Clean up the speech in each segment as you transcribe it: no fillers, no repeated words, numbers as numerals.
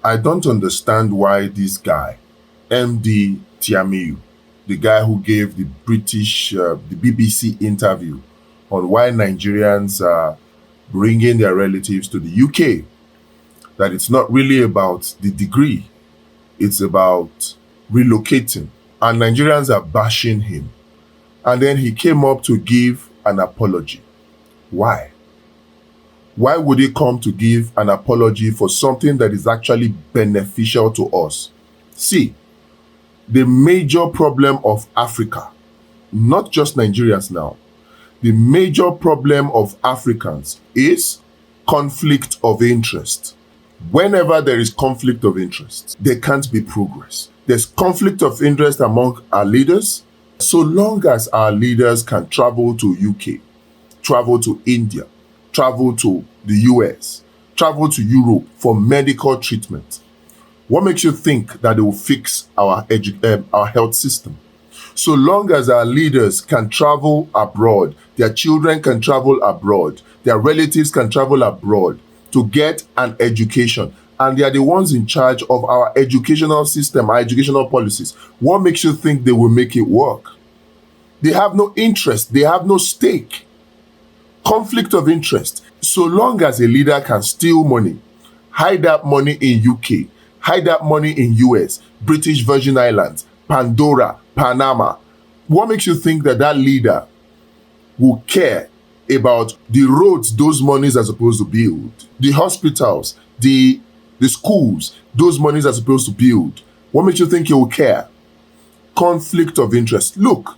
I don't understand why this guy, Emdee Tiamiyu, the guy who gave the the BBC interview on why Nigerians are bringing their relatives to the UK, that it's not really about the degree, it's about relocating. And Nigerians are bashing him. And then he came up to give an apology. Why? Why would he come to give an apology for something that is actually beneficial to us? See, the major problem of Africa, not just Nigerians now, the major problem of Africans is conflict of interest. Whenever there is conflict of interest, there can't be progress. There's conflict of interest among our leaders. So long as our leaders can travel to UK, travel to India, travel to the US, travel to Europe for medical treatment, what makes you think that they will fix our health system? So long as our leaders can travel abroad, their children can travel abroad, their relatives can travel abroad to get an education, and they are the ones in charge of our educational system, our educational policies, what makes you think they will make it work? They have no interest, they have no stake. Conflict of interest. So long as a leader can steal money, hide that money in UK, hide that money in US, British Virgin Islands, Pandora, Panama, what makes you think that that leader will care about the roads those monies are supposed to build, the hospitals, the schools those monies are supposed to build? What makes you think he will care? Conflict of interest. Look,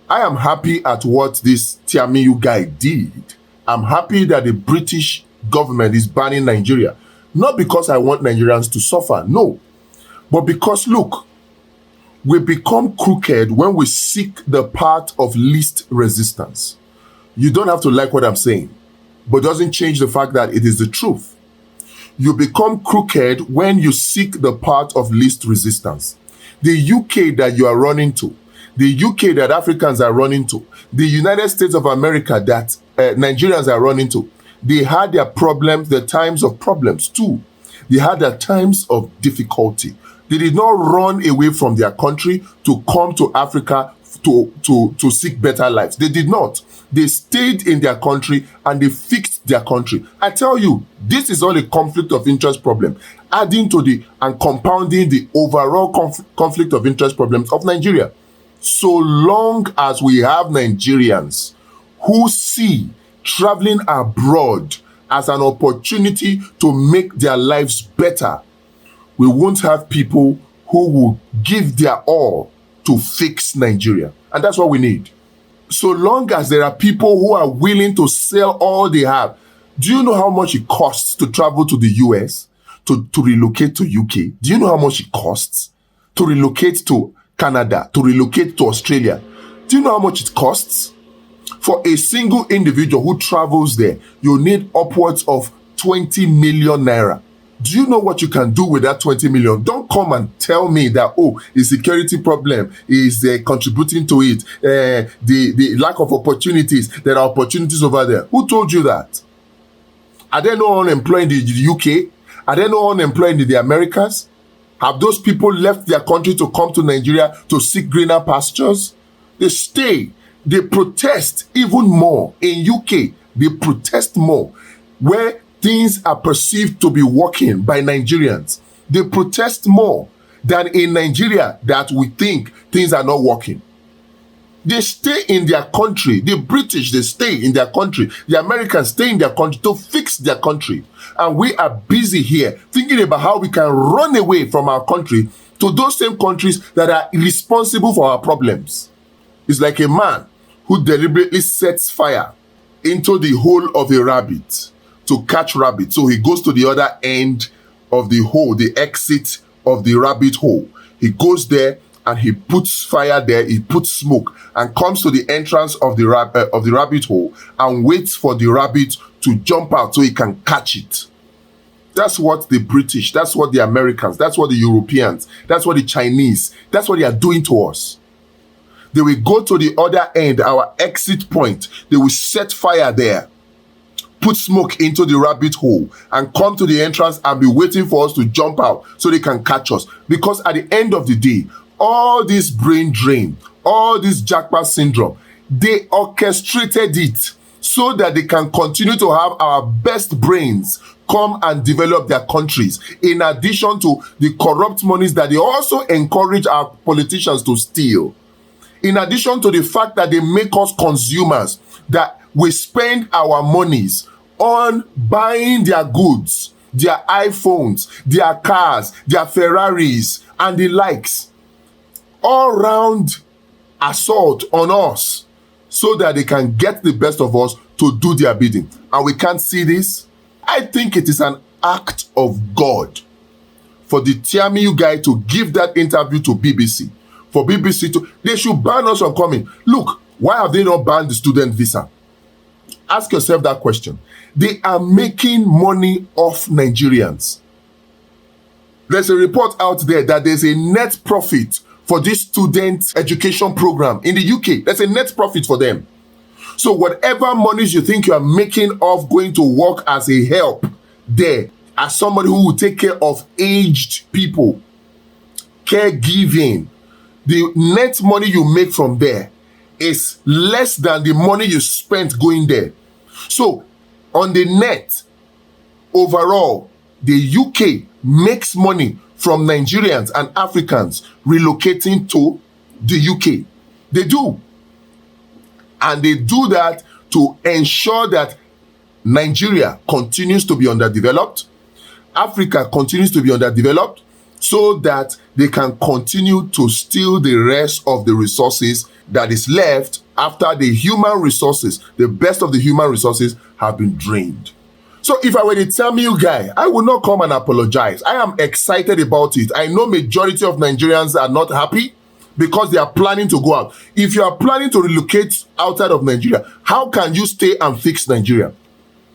I am happy at what this Tiamiyu guy did. I'm happy that the British government is banning Nigeria. Not because I want Nigerians to suffer, no. But because, look, we become crooked when we seek the path of least resistance. You don't have to like what I'm saying, but it doesn't change the fact that it is the truth. You become crooked when you seek the path of least resistance. The UK that you are running to, the UK that Africans are running to, the United States of America that Nigerians are running to, they had their problems, their times of problems too. They had their times of difficulty. They did not run away from their country to come to Africa to seek better lives. They did not. They stayed in their country and they fixed their country. I tell you, this is all a conflict of interest problem, adding to and compounding the overall conflict of interest problems of Nigeria. So long as we have Nigerians who see traveling abroad as an opportunity to make their lives better, we won't have people who will give their all to fix Nigeria. And that's what we need. So long as there are people who are willing to sell all they have. Do you know how much it costs to travel to the US, to relocate to UK? Do you know how much it costs to relocate to Canada, to relocate to Australia? Do you know how much it costs? For a single individual who travels there, you need upwards of 20 million naira. Do you know what you can do with that 20 million? Don't come and tell me that, oh, the security problem is contributing to it. The lack of opportunities. There are opportunities over there. Who told you that? Are there no unemployed in the UK? Are there no unemployed in the Americas? Have those people left their country to come to Nigeria to seek greener pastures? They stay. They protest even more. In UK, they protest more. Where things are perceived to be working by Nigerians, they protest more than in Nigeria that we think things are not working. They stay in their country. The British, they stay in their country. The Americans stay in their country to fix their country. And we are busy here thinking about how we can run away from our country to those same countries that are responsible for our problems. It's like a man who deliberately sets fire into the hole of a rabbit to catch rabbit. So he goes to the other end of the hole, the exit of the rabbit hole. He goes there and he puts fire there, he puts smoke, and comes to the entrance of the rabbit hole and waits for the rabbit to jump out so he can catch it. That's what the British, that's what the Americans, that's what the Europeans, that's what the Chinese, that's what they are doing to us. They will go to the other end, our exit point. They will set fire there. put smoke into the rabbit hole and come to the entrance and be waiting for us to jump out so they can catch us. Because at the end of the day, all this brain drain, all this japa syndrome, they orchestrated it so that they can continue to have our best brains come and develop their countries, in addition to the corrupt monies that they also encourage our politicians to steal. In addition to the fact that they make us consumers, that we spend our monies on buying their goods, their iPhones, their cars, their Ferraris, and the likes. All round assault on us so that they can get the best of us to do their bidding. And we can't see this. I think it is an act of God for the Tiamiyu guy to give that interview to BBC. For BBC to, they should ban us from coming. Look, why have they not banned the student visa? Ask yourself that question. They are making money off Nigerians. There's a report out there that there's a net profit for this student education program in the UK. There's a net profit for them. So whatever monies you think you are making off going to work as a help there, as somebody who will take care of aged people, caregiving, the net money you make from there is less than the money you spent going there. So on the net, overall, the UK makes money from Nigerians and Africans relocating to the UK. They do. And they do that to ensure that Nigeria continues to be underdeveloped, Africa continues to be underdeveloped, so that they can continue to steal the rest of the resources that is left after the human resources, the best of the human resources, have been drained. So if I were the Tiamiyu guy, I would not come and apologize. I am excited about it. I know majority of Nigerians are not happy because they are planning to go out. If you are planning to relocate outside of Nigeria, how can you stay and fix Nigeria?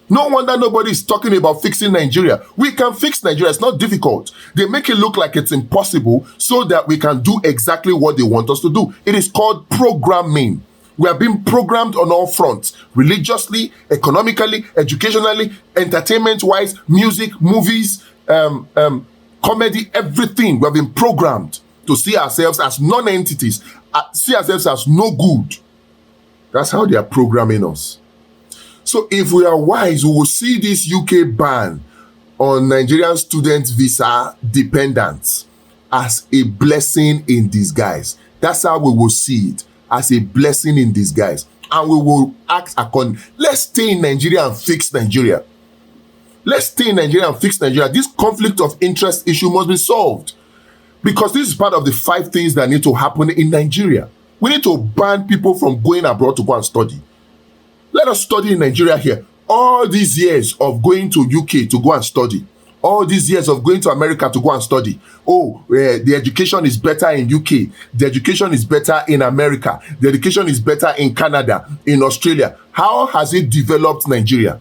No wonder nobody is talking about fixing Nigeria. We can fix Nigeria. It's not difficult. They make it look like it's impossible so that we can do exactly what they want us to do. It is called programming. We are being programmed on all fronts, religiously, economically, educationally, entertainment-wise, music, movies, comedy, everything. We have been programmed to see ourselves as non-entities, see ourselves as no good. That's how they are programming us. So if we are wise, we will see this UK ban on Nigerian student visa dependents as a blessing in disguise. That's how we will see it, as a blessing in disguise. And we will act accordingly. Let's stay in Nigeria and fix Nigeria. Let's stay in Nigeria and fix Nigeria. This conflict of interest issue must be solved. Because this is part of the 5 things that need to happen in Nigeria. We need to ban people from going abroad to go and study. Let us study in Nigeria here. All these years of going to UK to go and study, all these years of going to America to go and study, the education is better in UK, the education is better in America, the education is better in Canada, in Australia. How has it developed Nigeria?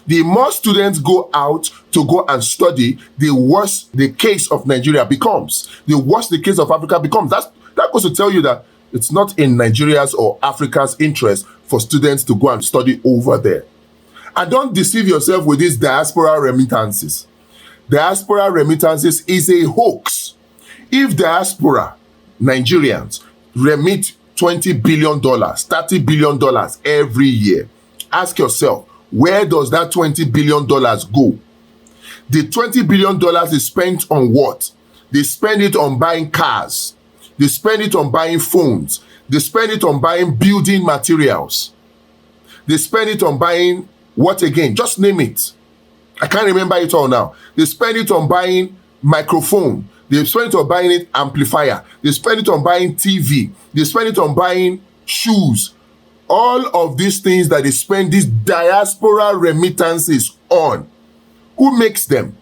The more students go out to go and study, the worse the case of Nigeria becomes. The worse the case of Africa becomes. That goes to tell you that it's not in Nigeria's or Africa's interest for students to go and study over there. And don't deceive yourself with these diaspora remittances. Diaspora remittances is a hoax. If diaspora Nigerians remit $20 billion, $30 billion every year, ask yourself, where does that $20 billion go? The $20 billion is spent on what? They spend it on buying cars. They spend it on buying phones. They spend it on buying building materials. They spend it on buying what again? Just name it. I can't remember it all now. They spend it on buying microphone. They spend it on buying it amplifier. They spend it on buying TV. They spend it on buying shoes. All of these things that they spend these diaspora remittances on. Who makes them?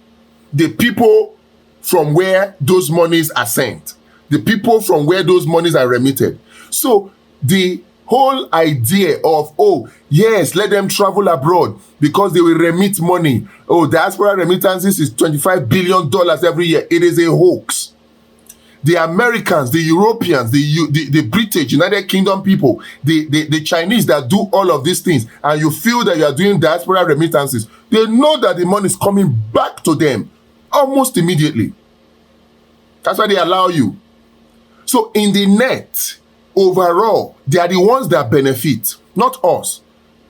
The people from where those monies are sent. The people from where those monies are remitted. So the whole idea of, yes, let them travel abroad because they will remit money. Diaspora remittances is $25 billion every year. It is a hoax. the Americans, the Europeans, the British, United Kingdom people, the Chinese that do all of these things, and you feel that you are doing diaspora remittances, they know that the money is coming back to them almost immediately. That's why they allow you. So in the net, overall, they are the ones that benefit, not us.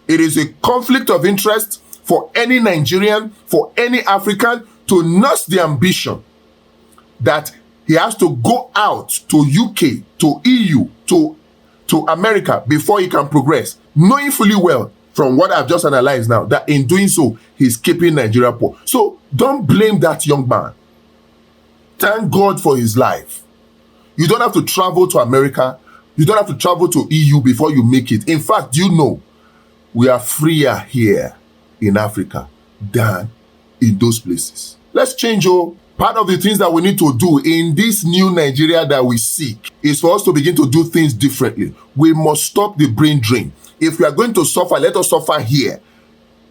It is a conflict of interest for any Nigerian, for any African to nurse the ambition that he has to go out to UK, to EU, to America before he can progress, knowing fully well from what I've just analyzed now that in doing so, he's keeping Nigeria poor. So don't blame that young man. Thank God for his life. You don't have to travel to America. You don't have to travel to EU before you make it. In fact, you know, we are freer here in Africa than in those places. Let's change. Part of the things that we need to do in this new Nigeria that we seek is for us to begin to do things differently. We must stop the brain drain. If we are going to suffer, let us suffer here.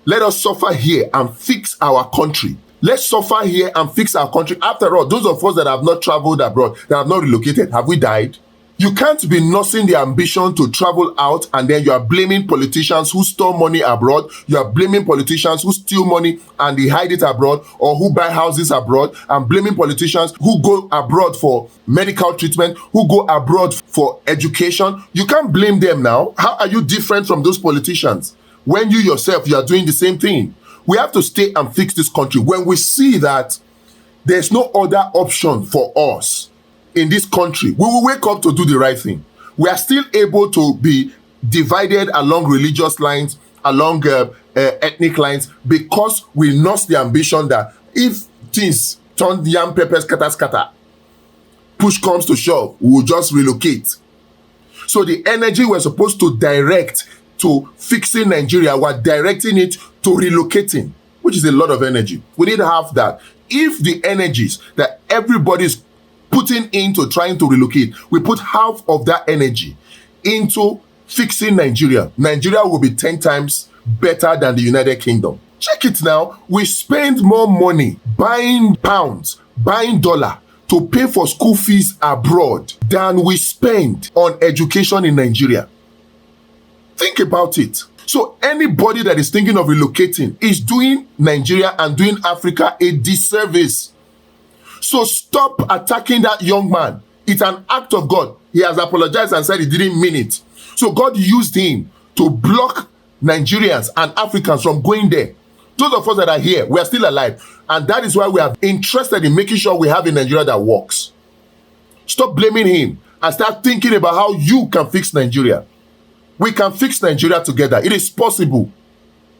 Let us suffer here and fix our country. Let's suffer here and fix our country. After all, those of us that have not traveled abroad, that have not relocated, have we died? You can't be nursing the ambition to travel out and then you are blaming politicians who store money abroad. You are blaming politicians who steal money and they hide it abroad, or who buy houses abroad, and blaming politicians who go abroad for medical treatment, who go abroad for education. You can't blame them now. How are you different from those politicians when you yourself, you are doing the same thing? We have to stay and fix this country. When we see that there's no other option for us in this country, we will wake up to do the right thing. We are still able to be divided along religious lines, along ethnic lines, because we lost the ambition that if things turn yam pepper scatter, push comes to shove, we will just relocate. So the energy we're supposed to direct to fixing Nigeria, we're directing it to relocating, which is a lot of energy. We need to have that. If the energies that everybody's putting into trying to relocate, we put half of that energy into fixing Nigeria, Nigeria will be 10 times better than the United Kingdom. Check it now. We spend more money buying pounds, buying dollar to pay for school fees abroad than we spend on education in Nigeria. Think about it. So anybody that is thinking of relocating is doing Nigeria and doing Africa a disservice. So stop attacking that young man. It's an act of God. He has apologized and said he didn't mean it. So God used him to block Nigerians and Africans from going there. Those of us that are here, we are still alive. And that is why we are interested in making sure we have a Nigeria that works. Stop blaming him and start thinking about how you can fix Nigeria. We can fix Nigeria together. It is possible.